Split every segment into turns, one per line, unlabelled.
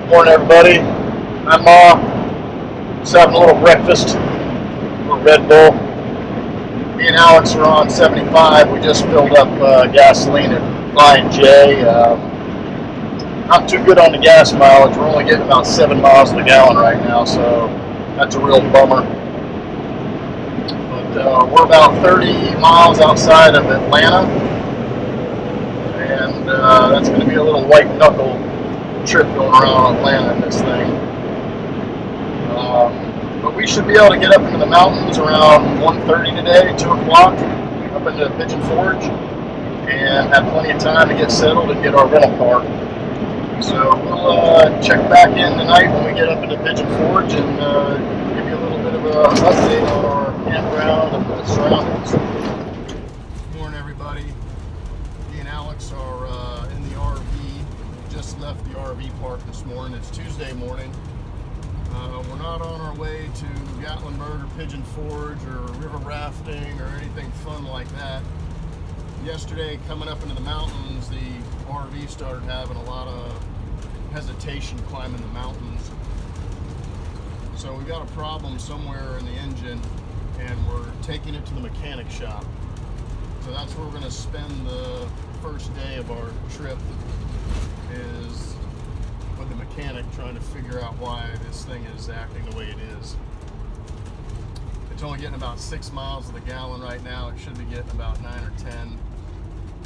Morning, everybody. I'm just having a little breakfast, a little Red Bull. Me and Alex are on 75. We just filled up gasoline at Flying J. Not too good on the gas mileage. We're only getting about 7 miles per gallon right now, so that's a real bummer. But we're about 30 miles outside of Atlanta, and that's going to be a little white knuckle trip going around Atlanta in this thing. But we should be able to get up into the mountains around 1:30 today, 2 o'clock, up into Pigeon Forge, and have plenty of time to get settled and get our rental car. So we'll check back in tonight when we get up into Pigeon Forge and give you a little bit of an update on our campground and the surroundings. Good morning, everybody. Me and Alex are in the RV. We just left the RV park this morning. It's Tuesday morning. We're not on our way to Gatlinburg or Pigeon Forge or river rafting or anything fun like that. Yesterday, coming up into the mountains, the RV started having a lot of hesitation climbing the mountains. So we got a problem somewhere in the engine, and we're taking it to the mechanic shop. So that's where we're going to spend the first day of our trip, is with the mechanic trying to figure out why this thing is acting the way it is. It's only getting about 6 miles to the gallon right now. It should be getting about 9 or 10.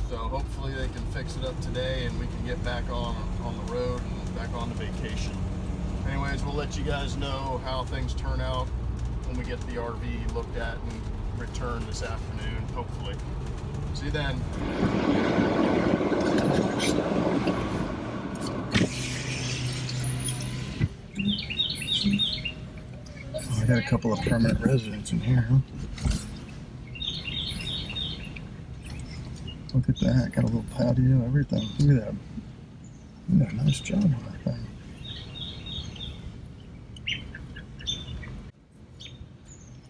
So hopefully they can fix it up today and we can get back on the road and back on the vacation. Anyways, we'll let you guys know how things turn out when we get the RV looked at and return this afternoon, hopefully. See you then. I got a couple of permanent residents in here, huh? Look at that. Got a little patio, everything. Look at that. You did a nice job on that thing.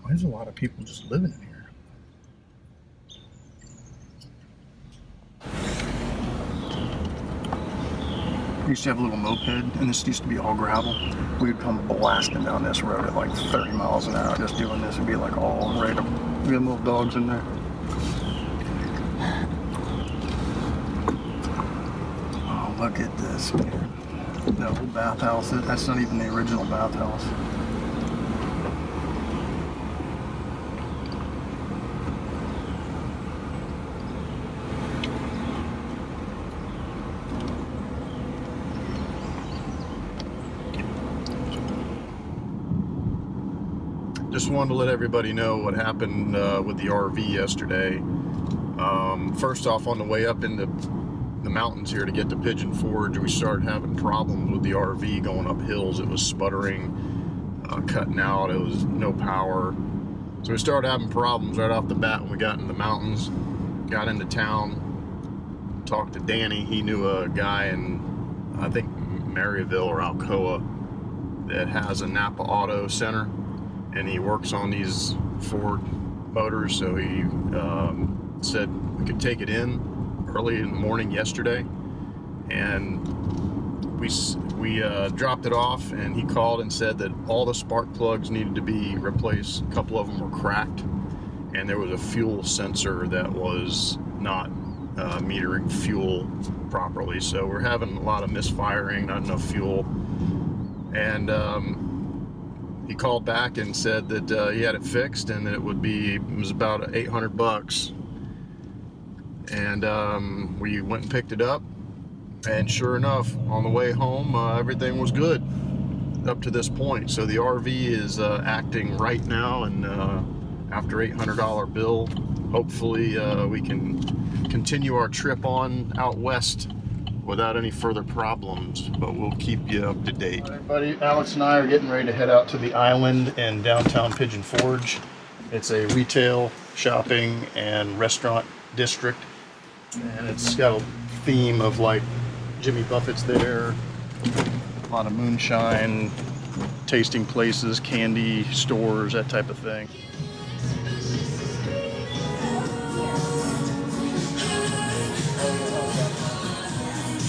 Why is a lot of people just living in here? I used to have a little moped, and this used to be all gravel. We would come blasting down this road at like 30 miles an hour just doing this and be like all ready to... We had little dogs in there. Oh, look at this, man. The old bathhouse. That's not even the original bathhouse. Just wanted to let everybody know what happened with the RV yesterday. First off, on the way up into the mountains here to get to Pigeon Forge, we started having problems with the RV going up hills. It was sputtering, cutting out, it was no power. So we started having problems right off the bat when we got into the mountains. Got into town, talked to Danny. He knew a guy in, I think, Maryville or Alcoa that has a Napa Auto Center. And he works on these Ford motors, so he said we could take it in early in the morning yesterday, and we dropped it off, and he called and said that all the spark plugs needed to be replaced. A couple of them were cracked, and there was a fuel sensor that was not metering fuel properly, so we're having a lot of misfiring, not enough fuel. And he called back and said that he had it fixed and that it was about $800. And we went and picked it up, and sure enough, on the way home, everything was good up to this point. So the RV is acting right now, and after $800 bill, hopefully we can continue our trip on out west without any further problems, but we'll keep you up to date. All right, everybody, Alex and I are getting ready to head out to the island in downtown Pigeon Forge. It's a retail, shopping, and restaurant district, and it's got a theme of like Jimmy Buffett's there, a lot of moonshine, tasting places, candy stores, that type of thing.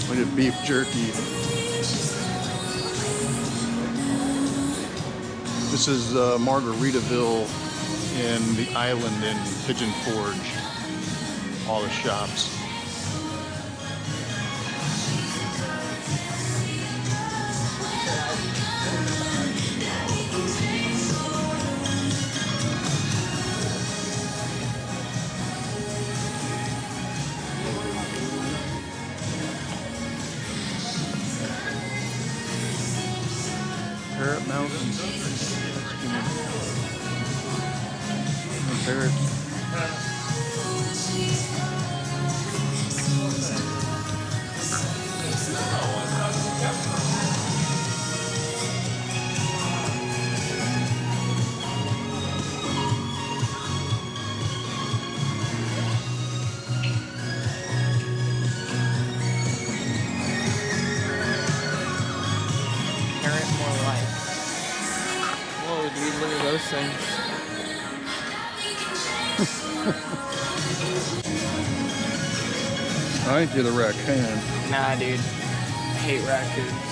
Look at beef jerky. This is Margaritaville in the island in Pigeon Forge. All the shops. Parrot Mountains. Parrots.
Parrot more life. Whoa, dude, look at those things.
I think you're the raccoon.
Nah, dude. I hate raccoons.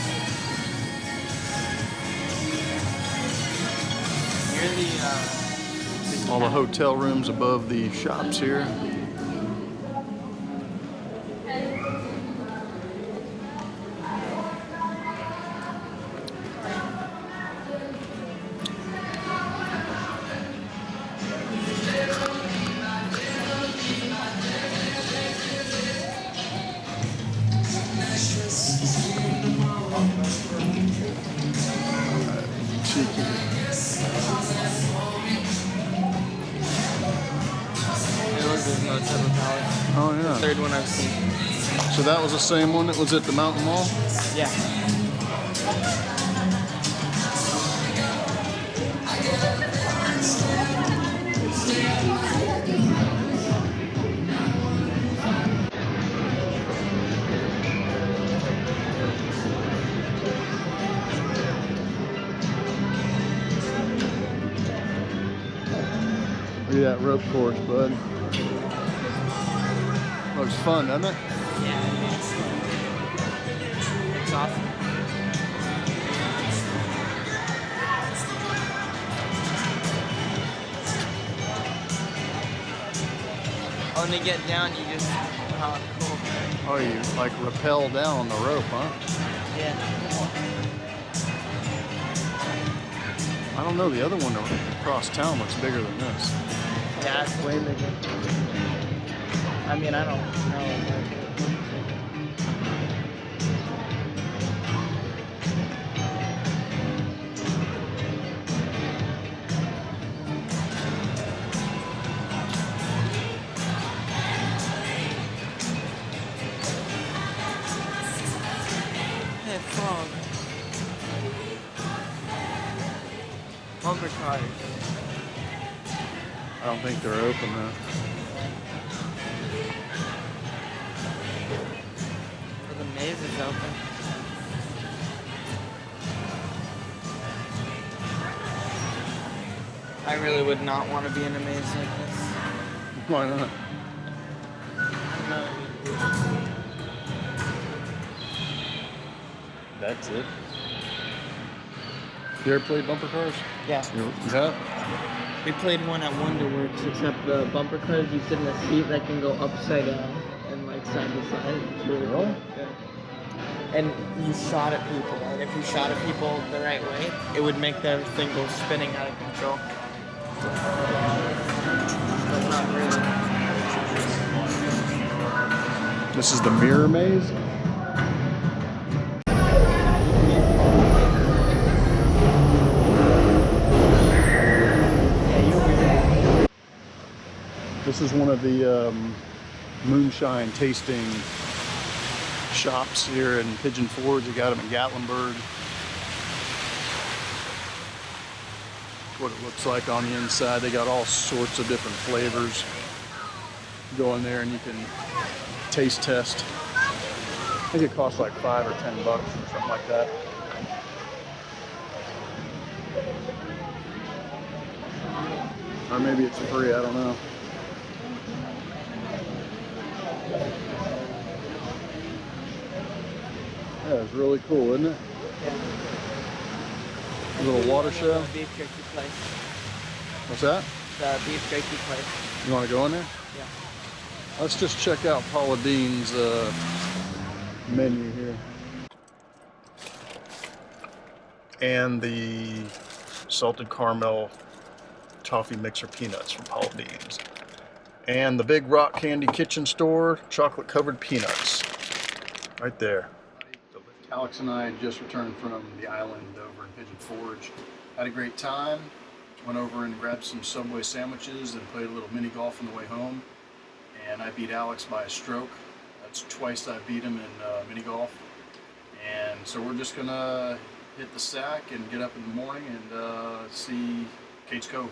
You're the
All the
cat.
hotel rooms above the shops here. Cheeky.
It looks like no type of palette.
Oh yeah.
Third one I've seen.
So that was the same one that was at the Mountain Mall?
Yeah.
Look at that rope course, bud. Looks fun, doesn't it?
Yeah, it's awesome. Oh, and to get down, you just, oh, cool.
Oh, you like rappel down on the rope, huh?
Yeah.
I don't know, the other one across town looks bigger than this.
Yeah, it's way bigger. I mean, I don't know. Hey, frog. Bumper cars.
I don't think they're open though.
So the maze is open. I really would not want to be in a maze like this.
Why not?
No.
That's it. You ever played bumper cars?
Yeah.
Yeah.
We played one at Wonderworks, except the bumper cars, you sit in a seat that can go upside down and like side to side. It's really cool. Yeah. And you shot at people, and if you shot at people the right way, it would make the thing go spinning out of control. But not really.
This is the mirror maze. This is one of the moonshine tasting shops here in Pigeon Forge. They got them in Gatlinburg. What it looks like on the inside. They got all sorts of different flavors. Go in there and you can taste test. I think it costs like $5 or $10 or something like that. Or maybe it's free, I don't know. That is really cool, isn't it?
Little water show.
The beef jerky place.
What's that?
The beef jerky place.
You want to go in there?
Yeah.
Let's just check out Paula Deen's menu here. And the salted caramel toffee mixer peanuts from Paula Deen's. And the Big Rock Candy Kitchen Store chocolate covered peanuts. Right there. Alex and I had just returned from the island over in Pigeon Forge. Had a great time. Went over and grabbed some Subway sandwiches and played a little mini golf on the way home. And I beat Alex by a stroke. That's twice I beat him in mini golf. And so we're just gonna hit the sack and get up in the morning and see Kate's Cove.